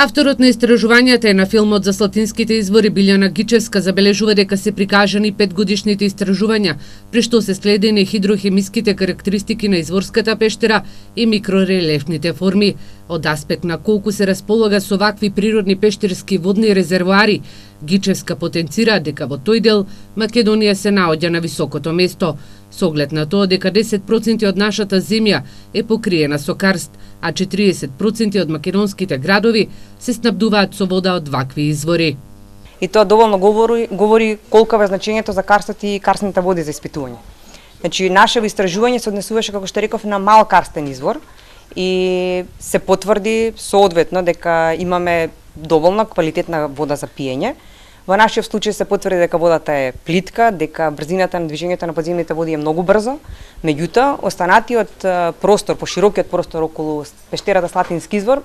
Авторот на истражувањата е на филмот за Слатинските извори Билјана Гичевска забележува дека се прикажани 5-годишните истражувања, при што се следени хидрохемиските карактеристики на изворската пештера и микрорелефните форми. Од аспект на колку се располага со вакви природни пештерски водни резервоари, Гичевска потенцира дека во тој дел Македонија се наоѓа на високото место, со оглед на тоа дека 10% од нашата земја е покриена со карст, а 40% од македонските градови се снабдуваат со вода од вакви извори. И тоа доволно говори колкава е значењето за карстот и карстните води за испитување. Значи, нашето истражување се однесуваше, како што реков, на мал карстен извор и се потврди соодветно дека имаме доволна квалитетна вода за пиење. Во нашиот случај се потврди дека водата е плитка, дека брзината на движењето на подземните води е многу брзо. Меѓутоа, останатиот простор, поширокиот простор околу пештерата Слатински извор,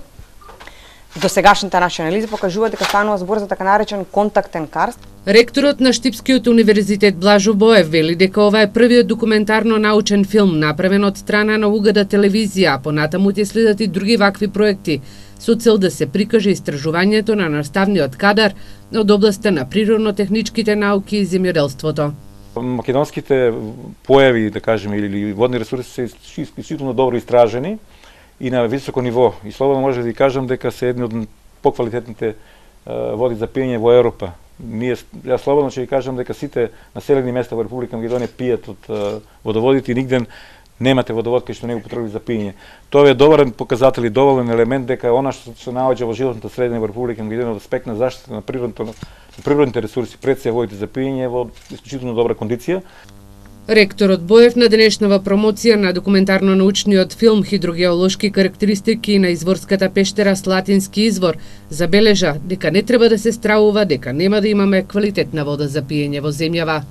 до сегашната наша анализа покажува дека станува збор за така наречен контактен карст. Ректорот на Штипскиот универзитет Блажо Боев вели дека ова е првиот документарно-научен филм направен од страна на УГД телевизија, а понатаму ќе следат и други вакви проекти, со цел да се прикаже истражувањето на наставниот кадар од областта на природно-техничките науки и земјоделството. Македонските појави, да кажеме, или водни ресурси се исклучително добро истражени и на високо ниво. И слободно може да ви кажам дека се едни од поквалитетните води за пиење во Европа. Јас слободно ќе ви кажам дека сите населени места во Република Македонија пијат од водоводите и нигде немате водовод кај што не го потребувате за пиење. Тоа е добар показател и доволен елемент дека она што се наоѓа во животната средина во Република Македонија од аспект на заштита на природните ресурси, пред се водите за пиење во исклучително добра кондиција. Ректорот Боев на денешнава промоција на документарно-научниот филм Хидрогеолошки карактеристики на изворската пештера Слатински извор забележа дека не треба да се стравува дека нема да имаме квалитетна вода за пиење во земјава.